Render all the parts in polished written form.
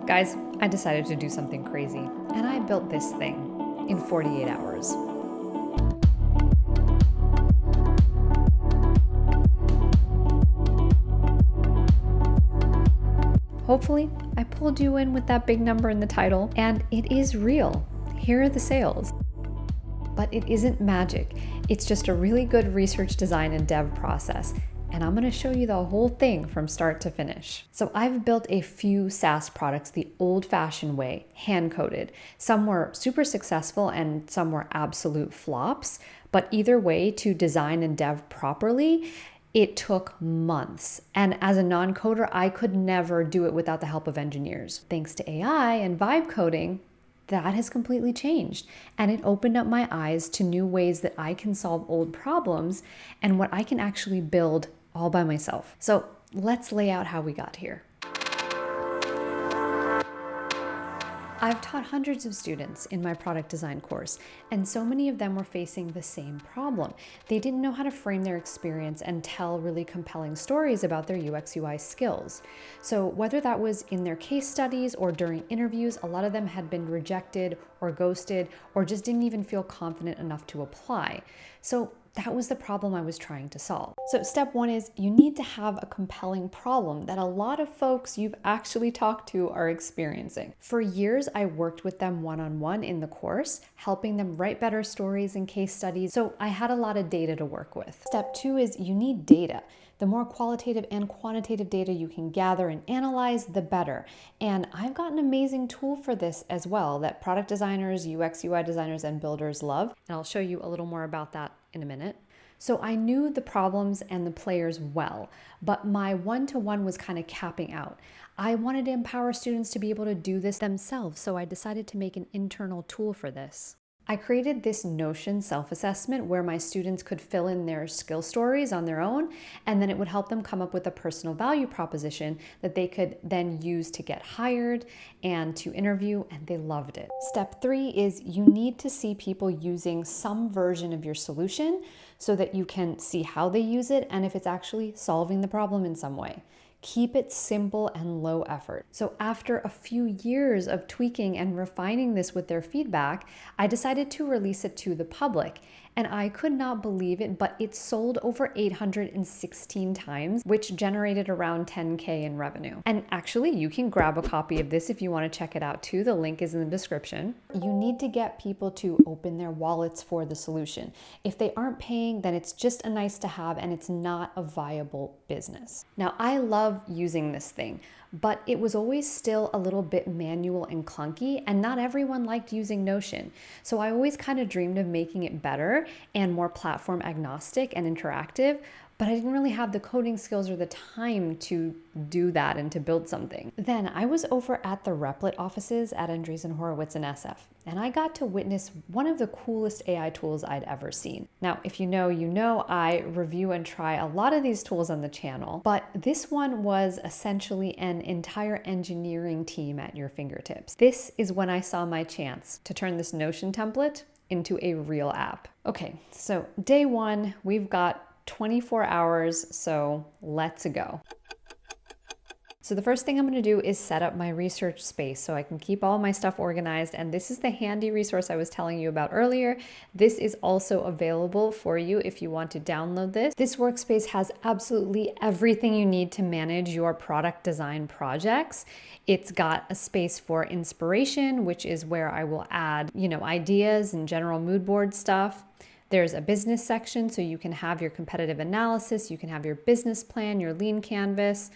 Guys, I decided to do something crazy, and I built this thing in 48 hours. Hopefully, I pulled you in with that big number in the title, and it is real. Here are the sales. But it isn't magic. It's just a really good research, design, and dev process. And I'm gonna show you the whole thing from start to finish. So I've built a few SaaS products the old-fashioned way, hand-coded. Some were super successful and some were absolute flops. But either way, to design and dev properly, it took months. And as a non-coder, I could never do it without the help of engineers. Thanks to AI and vibe coding, that has completely changed. And it opened up my eyes to new ways that I can solve old problems and what I can actually build all by myself. So let's lay out how we got here. I've taught hundreds of students in my product design course, and so many of them were facing the same problem. They didn't know how to frame their experience and tell really compelling stories about their UX UI skills. So whether that was in their case studies or during interviews, a lot of them had been rejected or ghosted or just didn't even feel confident enough to apply. So that was the problem I was trying to solve. So step one is you need to have a compelling problem that a lot of folks you've actually talked to are experiencing. For years, I worked with them one-on-one in the course, helping them write better stories and case studies. So I had a lot of data to work with. Step two is you need data. The more qualitative and quantitative data you can gather and analyze, the better. And I've got an amazing tool for this as well that product designers, UX, UI designers, and builders love. And I'll show you a little more about that in a minute. So I knew the problems and the players well, but my one-to-one was kind of capping out. I wanted to empower students to be able to do this themselves, so I decided to make an internal tool for this. I created this Notion self-assessment where my students could fill in their skill stories on their own, and then it would help them come up with a personal value proposition that they could then use to get hired and to interview, and they loved it. Step three is you need to see people using some version of your solution so that you can see how they use it and if it's actually solving the problem in some way. Keep it simple and low effort. So after a few years of tweaking and refining this with their feedback, I decided to release it to the public. And I could not believe it, but it sold over 816 times, which generated around 10K in revenue. And actually, you can grab a copy of this if you want to check it out too. The link is in the description. You need to get people to open their wallets for the solution. If they aren't paying, then it's just a nice to have and it's not a viable business. Now, I love using this thing, but it was always still a little bit manual and clunky, and not everyone liked using Notion. So I always kind of dreamed of making it better and more platform agnostic and interactive, but I didn't really have the coding skills or the time to do that and to build something. Then I was over at the Replit offices at Andreessen Horowitz in SF, and I got to witness one of the coolest AI tools I'd ever seen. Now, if you know, I review and try a lot of these tools on the channel, but this one was essentially an entire engineering team at your fingertips. This is when I saw my chance to turn this Notion template into a real app. Okay, so day one, we've got 24 hours, so let's go. So the first thing I'm going to do is set up my research space so I can keep all my stuff organized. And this is the handy resource I was telling you about earlier. This is also available for you if you want to download this. This workspace has absolutely everything you need to manage your product design projects. It's got a space for inspiration, which is where I will add, ideas and general mood board stuff. There's a business section, so you can have your competitive analysis, you can have your business plan, your lean canvas,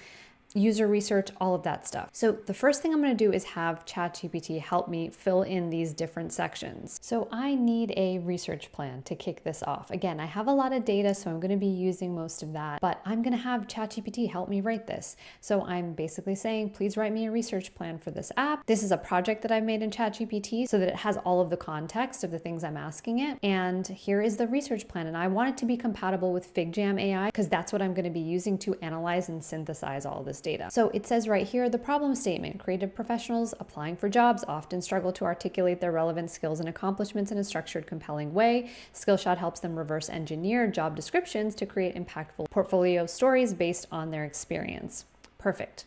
user research, all of that stuff. So the first thing I'm going to do is have ChatGPT help me fill in these different sections. So I need a research plan to kick this off. Again, I have a lot of data, so I'm going to be using most of that, but I'm going to have ChatGPT help me write this. So I'm basically saying, please write me a research plan for this app. This is a project that I've made in ChatGPT so that it has all of the context of the things I'm asking it. And here is the research plan. And I want it to be compatible with Figjam AI because that's what I'm going to be using to analyze and synthesize all this data. So it says right here, the problem statement: creative professionals applying for jobs often struggle to articulate their relevant skills and accomplishments in a structured, compelling way. Skillshot helps them reverse engineer job descriptions to create impactful portfolio stories based on their experience. Perfect.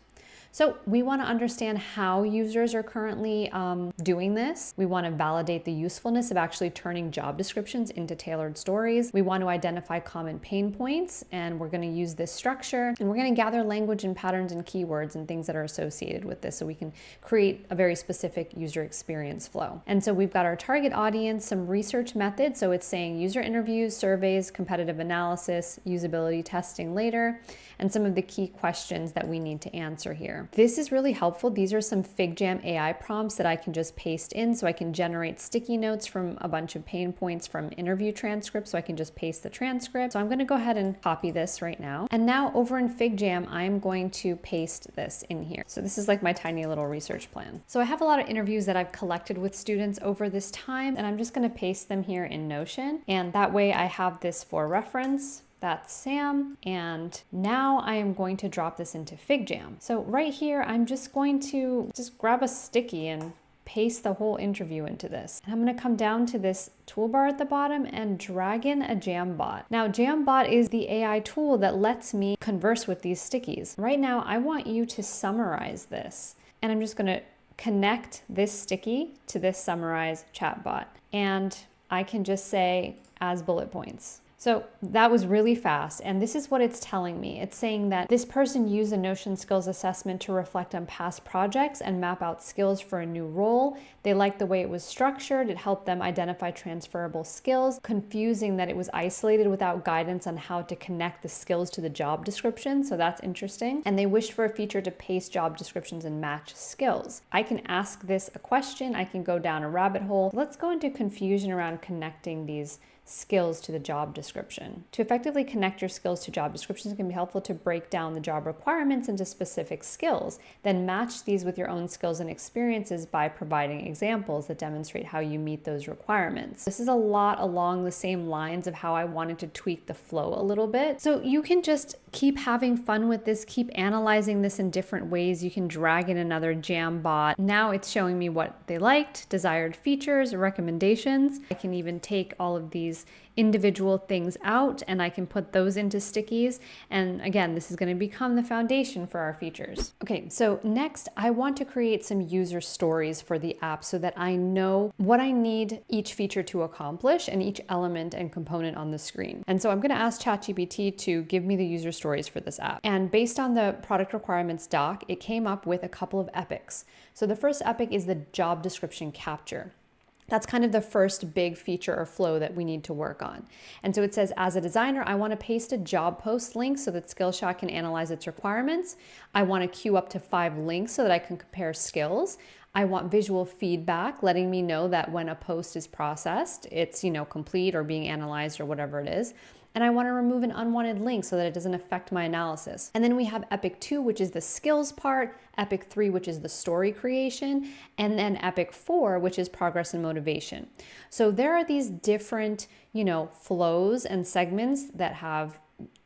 So we want to understand how users are currently doing this. We want to validate the usefulness of actually turning job descriptions into tailored stories. We want to identify common pain points, and we're going to use this structure, and we're going to gather language and patterns and keywords and things that are associated with this so we can create a very specific user experience flow. And so we've got our target audience, some research methods. So it's saying user interviews, surveys, competitive analysis, usability testing later, and some of the key questions that we need to answer here. This is really helpful. These are some Figjam AI prompts that I can just paste in, so I can generate sticky notes from a bunch of pain points from interview transcripts, so I can just paste the transcript. So I'm going to go ahead and copy this right now. And now over in Figjam, I'm going to paste this in here. So this is like my tiny little research plan. So I have a lot of interviews that I've collected with students over this time, and I'm just going to paste them here in Notion. And that way I have this for reference. That's Sam. And now I am going to drop this into Figjam. So right here, I'm just going to grab a sticky and paste the whole interview into this. And I'm going to come down to this toolbar at the bottom and drag in a Jambot. Now, Jambot is the AI tool that lets me converse with these stickies. Right now, I want you to summarize this. And I'm just going to connect this sticky to this summarize chatbot. And I can just say as bullet points. So that was really fast, and this is what it's telling me. It's saying that this person used a Notion skills assessment to reflect on past projects and map out skills for a new role. They liked the way it was structured. It helped them identify transferable skills. Confusing that it was isolated without guidance on how to connect the skills to the job description, so that's interesting. And they wished for a feature to paste job descriptions and match skills. I can ask this a question. I can go down a rabbit hole. Let's go into confusion around connecting these skills to the job description. To effectively connect your skills to job descriptions, it can be helpful to break down the job requirements into specific skills, then match these with your own skills and experiences by providing examples that demonstrate how you meet those requirements. This is a lot along the same lines of how I wanted to tweak the flow a little bit. So you can just keep having fun with this, keep analyzing this in different ways. You can drag in another Jambot. Now it's showing me what they liked, desired features, recommendations. I can even take all of these individual things out and I can put those into stickies. And again, this is going to become the foundation for our features. Okay, so next I want to create some user stories for the app so that I know what I need each feature to accomplish and each element and component on the screen. And so I'm going to ask ChatGPT to give me the user stories for this app. And based on the product requirements doc, it came up with a couple of epics. So the first epic is the job description capture. That's kind of the first big feature or flow that we need to work on. And so it says, as a designer, I want to paste a job post link so that Skillshot can analyze its requirements. I want to queue up to 5 links so that I can compare skills. I want visual feedback, letting me know that when a post is processed, it's, complete or being analyzed or whatever it is. And I want to remove an unwanted link so that it doesn't affect my analysis. And then we have Epic 2, which is the skills part, Epic 3, which is the story creation, and then Epic 4, which is progress and motivation. So there are these different, flows and segments that have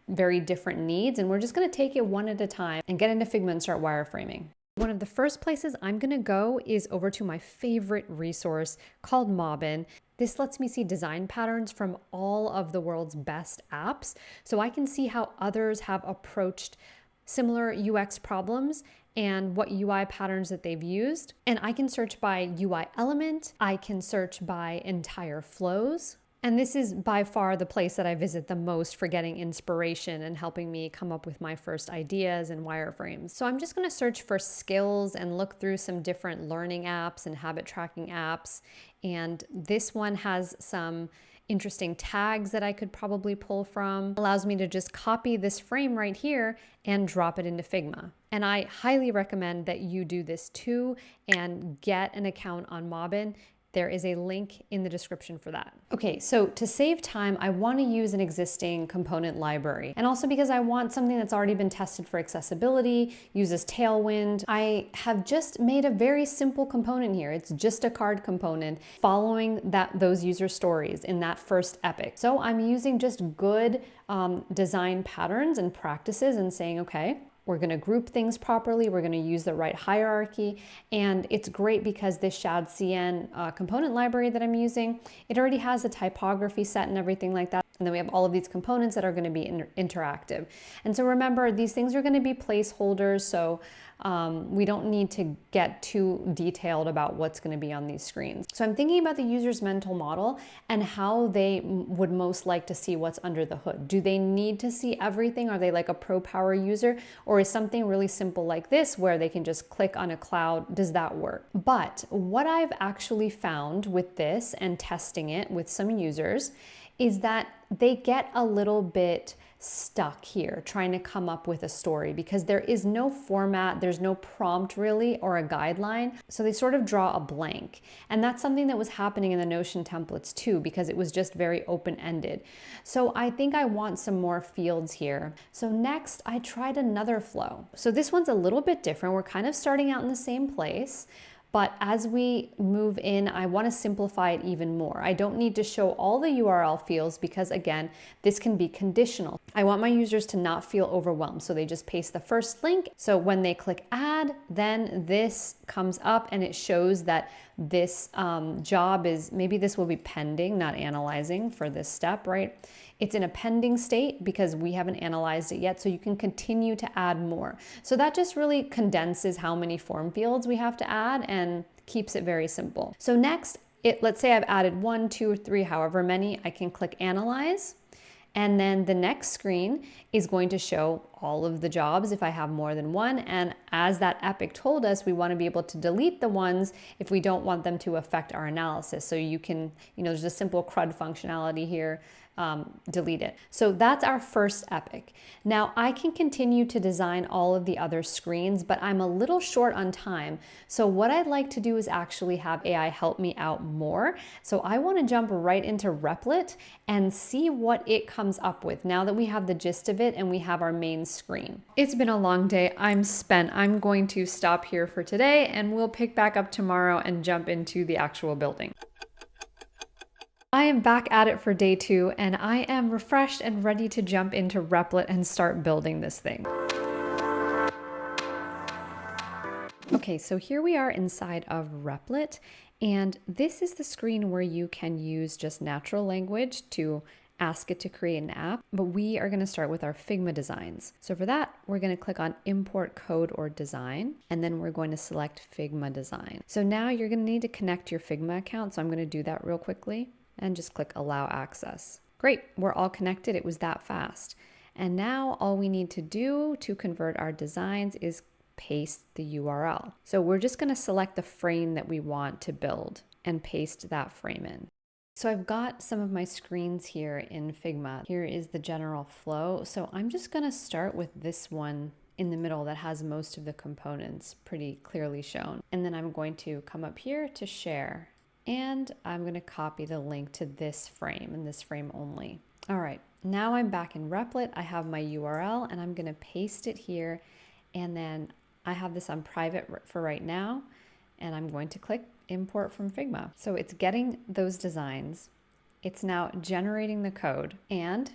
very different needs, and we're just going to take it one at a time and get into Figma and start wireframing. One of the first places I'm going to go is over to my favorite resource called Mobbin. This lets me see design patterns from all of the world's best apps, so I can see how others have approached similar UX problems and what UI patterns that they've used. And I can search by UI element, I can search by entire flows. And this is by far the place that I visit the most for getting inspiration and helping me come up with my first ideas and wireframes. So I'm just going to search for skills and look through some different learning apps and habit tracking apps. And this one has some interesting tags that I could probably pull from. It allows me to just copy this frame right here and drop it into Figma. And I highly recommend that you do this too and get an account on Mobbin. There is a link in the description for that. Okay, so to save time, I want to use an existing component library. And also because I want something that's already been tested for accessibility, uses Tailwind. I have just made a very simple component here. It's just a card component following those user stories in that first epic. So I'm using just good design patterns and practices and saying, okay, we're going to group things properly. We're going to use the right hierarchy. And it's great because this ShadCN component library that I'm using, it already has a typography set and everything like that. And then we have all of these components that are going to be interactive. And so remember, these things are going to be placeholders, so we don't need to get too detailed about what's going to be on these screens. So I'm thinking about the user's mental model and how they would most like to see what's under the hood. Do they need to see everything? Are they like a pro power user? Or is something really simple like this where they can just click on a cloud? Does that work? But what I've actually found with this and testing it with some users is that they get a little bit stuck here trying to come up with a story because there is no format, there's no prompt really or a guideline. So they sort of draw a blank. And that's something that was happening in the Notion templates too, because it was just very open-ended. So I think I want some more fields here. So next I tried another flow. So this one's a little bit different. We're kind of starting out in the same place. But as we move in, I want to simplify it even more. I don't need to show all the URL fields because again, this can be conditional. I want my users to not feel overwhelmed. So they just paste the first link. So when they click add, then this comes up and it shows that this job is, maybe this will be pending, not analyzing for this step, right? It's in a pending state because we haven't analyzed it yet, so you can continue to add more. So that just really condenses how many form fields we have to add and keeps it very simple. So next, let's say I've added 1, 2, 3, however many, I can click Analyze. And then the next screen is going to show all of the jobs if I have more than one. And as that Epic told us, we want to be able to delete the ones if we don't want them to affect our analysis. So you can, there's a simple CRUD functionality here. Delete it. So that's our first epic. Now I can continue to design all of the other screens, but I'm a little short on time. So what I'd like to do is actually have AI help me out more. So I want to jump right into Replit and see what it comes up with now that we have the gist of it and we have our main screen. It's been a long day. I'm spent. I'm going to stop here for today and we'll pick back up tomorrow and jump into the actual building. I am back at it for day 2 and I am refreshed and ready to jump into Replit and start building this thing. Okay, so here we are inside of Replit, and this is the screen where you can use just natural language to ask it to create an app, but we are going to start with our Figma designs. So for that, we're going to click on import code or design, and then we're going to select Figma design. So now you're going to need to connect your Figma account. So I'm going to do that real quickly and just click allow access. Great, we're all connected. It was that fast. And now all we need to do to convert our designs is paste the URL. So we're just going to select the frame that we want to build and paste that frame in. So I've got some of my screens here in Figma. Here is the general flow. So I'm just going to start with this one in the middle that has most of the components pretty clearly shown. And then I'm going to come up here to share. And I'm going to copy the link to this frame and this frame only. All right, now I'm back in Replit. I have my URL and I'm going to paste it here. And then I have this on private for right now. And I'm going to click import from Figma. So it's getting those designs. It's now generating the code and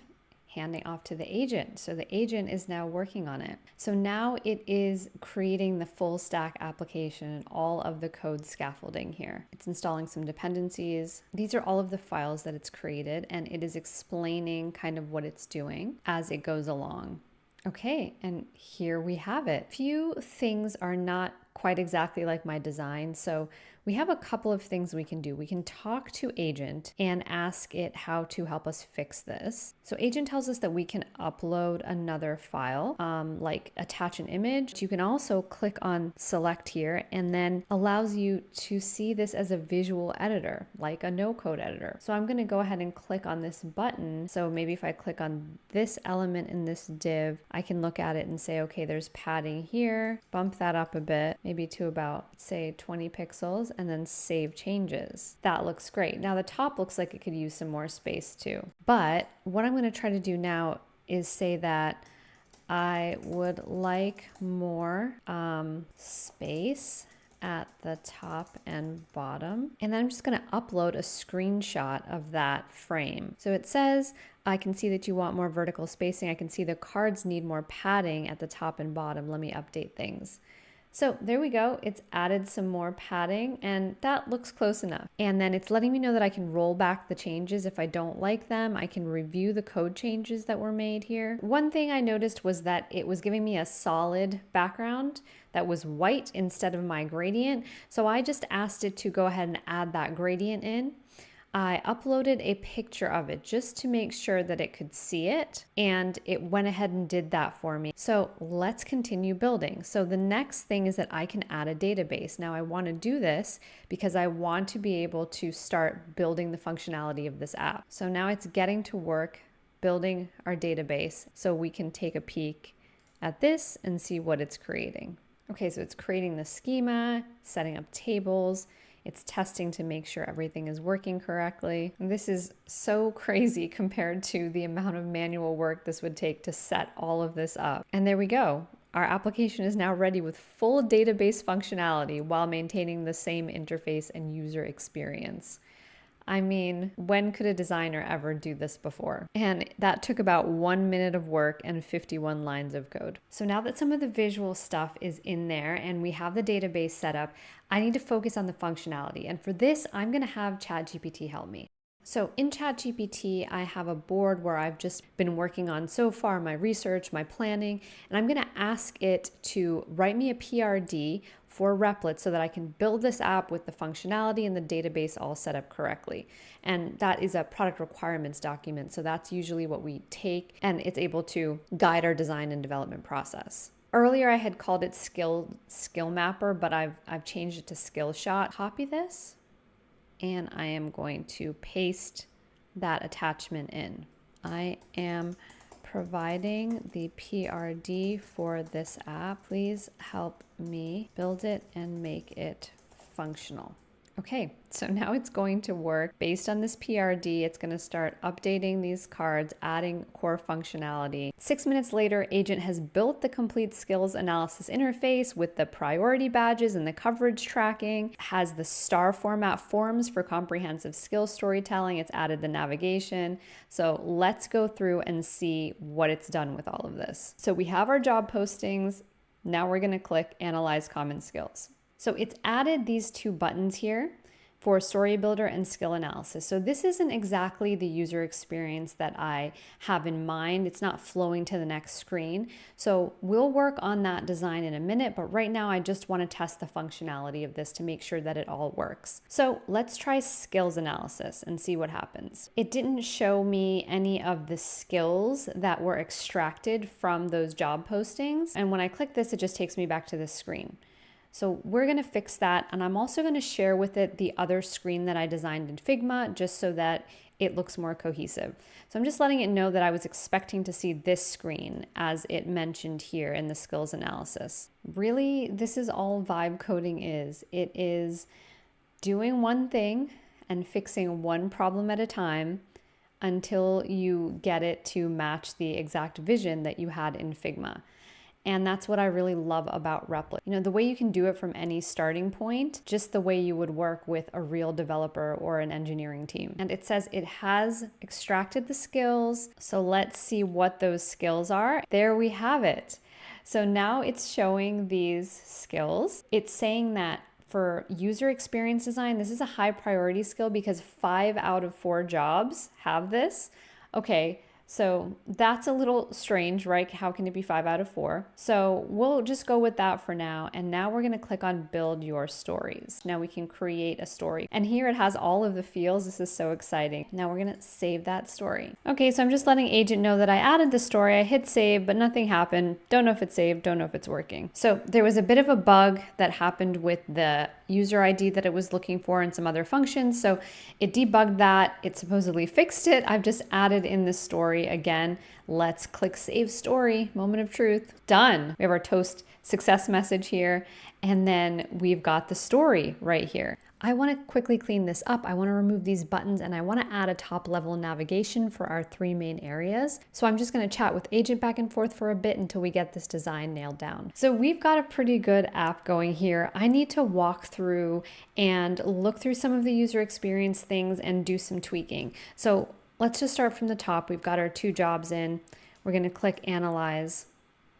handing off to the agent. So the agent is now working on it. So now it is creating the full stack application and all of the code scaffolding here. It's installing some dependencies. These are all of the files that it's created, and it is explaining kind of what it's doing as it goes along. Okay, and here we have it. Few things are not quite exactly like my design. So we have a couple of things we can do. We can talk to Agent and ask it how to help us fix this. So Agent tells us that we can upload another file, like attach an image. You can also click on select here and then allows you to see this as a visual editor, like a no-code editor. So I'm going to go ahead and click on this button. So maybe if I click on this element in this div, I can look at it and say, okay, there's padding here, bump that up a bit, maybe to about, say, 20 pixels, and then save changes. That looks great. Now the top looks like it could use some more space too. But what I'm going to try to do now is say that I would like more space at the top and bottom. And then I'm just going to upload a screenshot of that frame. So it says, I can see that you want more vertical spacing. I can see the cards need more padding at the top and bottom. Let me update things. So there we go. It's added some more padding and that looks close enough. And then it's letting me know that I can roll back the changes if I don't like them. I can review the code changes that were made here. One thing I noticed was that it was giving me a solid background that was white instead of my gradient. So I just asked it to go ahead and add that gradient in. I uploaded a picture of it just to make sure that it could see it, and it went ahead and did that for me. So let's continue building. So the next thing is that I can add a database. Now I want to do this because I want to be able to start building the functionality of this app. So now it's getting to work building our database so we can take a peek at this and see what it's creating. Okay, so it's creating the schema, setting up tables. It's testing to make sure everything is working correctly. And this is so crazy compared to the amount of manual work this would take to set all of this up. And there we go. Our application is now ready with full database functionality while maintaining the same interface and user experience. I mean, when could a designer ever do this before? And that took about 1 minute of work and 51 lines of code. So now that some of the visual stuff is in there and we have the database set up, I need to focus on the functionality. And for this, I'm going to have ChatGPT help me. So in ChatGPT, I have a board where I've just been working on so far my research, my planning, and I'm going to ask it to write me a PRD for Replit so that I can build this app with the functionality and the database all set up correctly. And that is a product requirements document. So that's usually what we take, and it's able to guide our design and development process. Earlier, I had called it skill mapper, but I've changed it to skill shot. Copy this. And I am going to paste that attachment in. I am providing the PRD for this app. Please help me build it and make it functional. Okay, so now it's going to work based on this PRD. It's going to start updating these cards, adding core functionality. 6 minutes later, Agent has built the complete skills analysis interface with the priority badges and the coverage tracking, has the star format forms for comprehensive skill storytelling. It's added the navigation. So let's go through and see what it's done with all of this. So we have our job postings. Now we're going to click Analyze Common Skills. So it's added these two buttons here for story builder and skill analysis. So this isn't exactly the user experience that I have in mind. It's not flowing to the next screen. So we'll work on that design in a minute, but right now I just want to test the functionality of this to make sure that it all works. So let's try skills analysis and see what happens. It didn't show me any of the skills that were extracted from those job postings. And when I click this, it just takes me back to this screen. So we're going to fix that, and I'm also going to share with it the other screen that I designed in Figma just so that it looks more cohesive. So I'm just letting it know that I was expecting to see this screen as it mentioned here in the skills analysis. Really, this is all vibe coding is. It is doing one thing and fixing one problem at a time until you get it to match the exact vision that you had in Figma. And that's what I really love about Replit. You know, the way you can do it from any starting point, just the way you would work with a real developer or an engineering team. And it says it has extracted the skills. So let's see what those skills are. There we have it. So now it's showing these skills. It's saying that for user experience design, this is a high priority skill because 5 out of 4 jobs have this. Okay. So that's a little strange, right? How can it be 5 out of 4? So we'll just go with that for now. And now we're going to click on build your stories. Now we can create a story. And here it has all of the fields. This is so exciting. Now we're going to save that story. Okay, so I'm just letting Agent know that I added the story. I hit save, but nothing happened. Don't know if it's saved. Don't know if it's working. So there was a bit of a bug that happened with the user ID that it was looking for and some other functions. So it debugged that. It supposedly fixed it. I've just added in the story again. Let's click save story. Moment of truth. Done. We have our toast success message here. And then we've got the story right here. I want to quickly clean this up. I want to remove these buttons and I want to add a top level navigation for our 3 main areas. So I'm just going to chat with Agent back and forth for a bit until we get this design nailed down. So we've got a pretty good app going here. I need to walk through and look through some of the user experience things and do some tweaking. So let's just start from the top. We've got our 2 jobs in. We're going to click Analyze.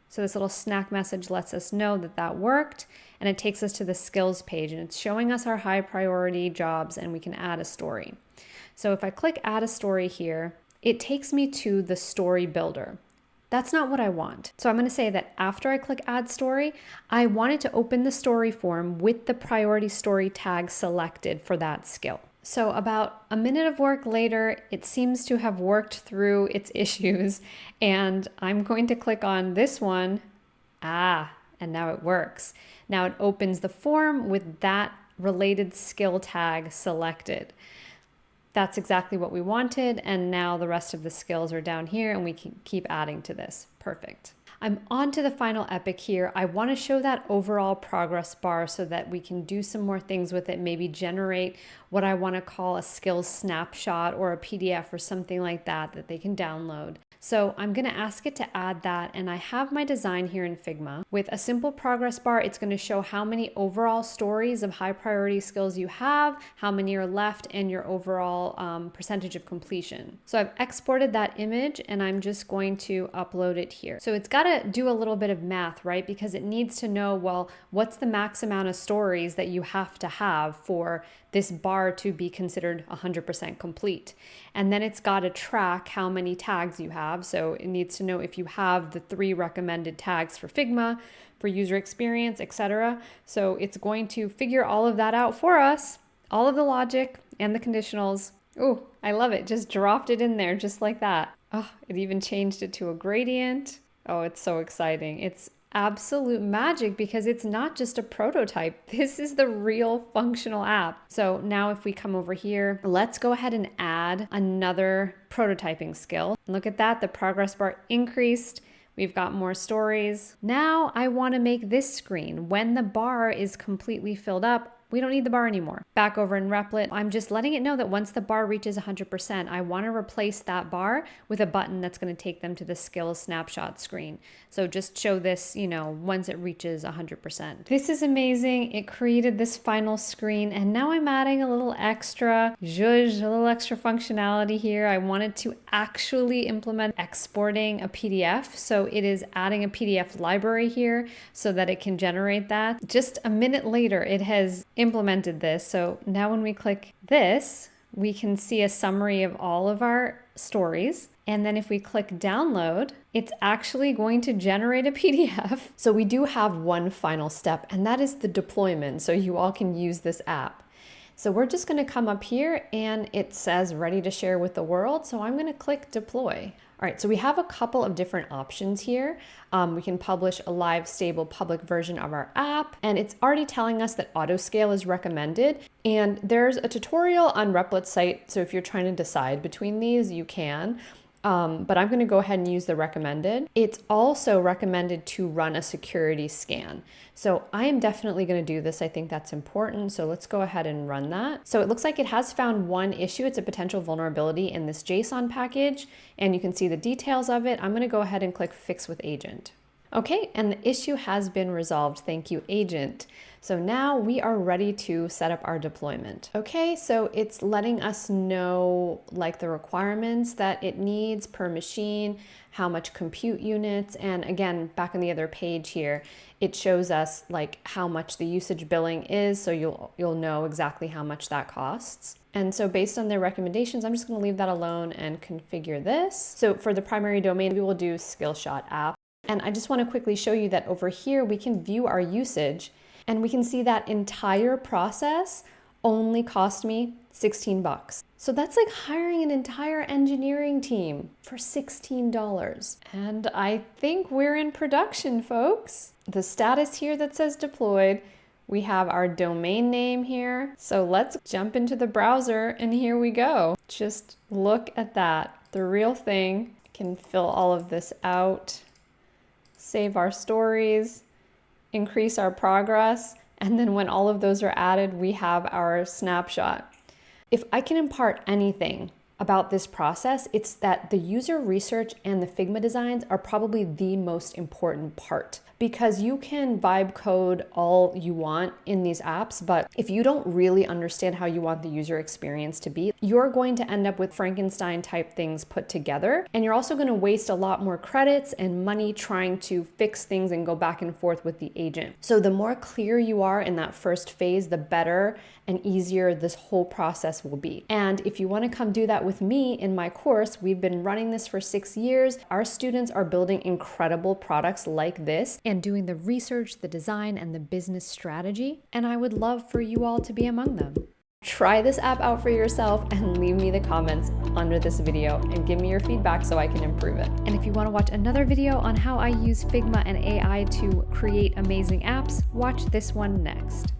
So this little snack message lets us know that that worked. and it takes us to the skills page, and it's showing us our high priority jobs, and we can add a story. So if I click add a story here, it takes me to the story builder. That's not what I want. So I'm going to say that after I click add story, I want it to open the story form with the priority story tag selected for that skill. So about a minute of work later, it seems to have worked through its issues, and I'm going to click on this one. And now it works. Now it opens the form with that related skill tag selected. That's exactly what we wanted, and now the rest of the skills are down here, and we can keep adding to this. Perfect. I'm on to the final epic here. I want to show that overall progress bar so that we can do some more things with it, maybe generate what I want to call a skills snapshot or a PDF or something like that that they can download. So I'm going to ask it to add that, and I have my design here in Figma. With a simple progress bar, it's going to show how many overall stories of high priority skills you have, how many are left, and your overall percentage of completion. So I've exported that image, and I'm just going to upload it here. So it's got to do a little bit of math, right? Because it needs to know, well, what's the max amount of stories that you have to have for this bar to be considered 100% complete. And then it's got to track how many tags you have. So it needs to know if you have the 3 recommended tags for Figma, for user experience, etc. So it's going to figure all of that out for us, all of the logic and the conditionals. Oh, I love it. Just dropped it in there just like that. Oh, it even changed it to a gradient. Oh, it's so exciting. It's absolute magic because it's not just a prototype. This is the real functional app. So now if we come over here, let's go ahead and add another prototyping skill. Look at that, the progress bar increased. We've got more stories. Now I want to make this screen. When the bar is completely filled up, we don't need the bar anymore. Back over in Replit, I'm just letting it know that once the bar reaches 100%, I want to replace that bar with a button that's going to take them to the skills snapshot screen. So just show this, once it reaches 100%. This is amazing. It created this final screen, and now I'm adding a little extra zhuzh, a little extra functionality here. I wanted to actually implement exporting a PDF. So it is adding a PDF library here so that it can generate that. Just a minute later, it has implemented this. So now when we click this, we can see a summary of all of our stories. And then if we click download, it's actually going to generate a PDF. So we do have one final step, and that is the deployment. So you all can use this app. So we're just going to come up here and it says ready to share with the world. So I'm going to click deploy. All right, so we have a couple of different options here. We can publish a live stable public version of our app, and it's already telling us that auto scale is recommended. And there's a tutorial on Replit's site, so if you're trying to decide between these, you can. But I'm going to go ahead and use the recommended. It's also recommended to run a security scan. So I am definitely going to do this. I think that's important. So let's go ahead and run that. So it looks like it has found one issue. It's a potential vulnerability in this JSON package, and you can see the details of it. I'm going to go ahead and click Fix with Agent. Okay, and the issue has been resolved. Thank you, Agent. So now we are ready to set up our deployment. Okay, so it's letting us know like the requirements that it needs per machine, how much compute units, and again, back on the other page here, it shows us like how much the usage billing is, so you'll know exactly how much that costs. And so based on their recommendations, I'm just going to leave that alone and configure this. So for the primary domain, we will do Skillshot app. And I just want to quickly show you that over here, we can view our usage, and we can see that entire process only cost me 16 bucks. So that's like hiring an entire engineering team for $16. And I think we're in production, folks. The status here that says deployed, we have our domain name here. So let's jump into the browser, and here we go. Just look at that, the real thing. I can fill all of this out, save our stories, increase our progress, and then when all of those are added, we have our snapshot. If I can impart anything about this process, it's that the user research and the Figma designs are probably the most important part. because you can vibe code all you want in these apps, but if you don't really understand how you want the user experience to be, you're going to end up with Frankenstein type things put together. And you're also going to waste a lot more credits and money trying to fix things and go back and forth with the agent. So the more clear you are in that first phase, the better and easier this whole process will be. And if you want to come do that with me in my course, we've been running this for 6 years. Our students are building incredible products like this and doing the research, the design, and the business strategy. And I would love for you all to be among them. Try this app out for yourself and leave me the comments under this video and give me your feedback so I can improve it. And if you want to watch another video on how I use Figma and AI to create amazing apps, watch this one next.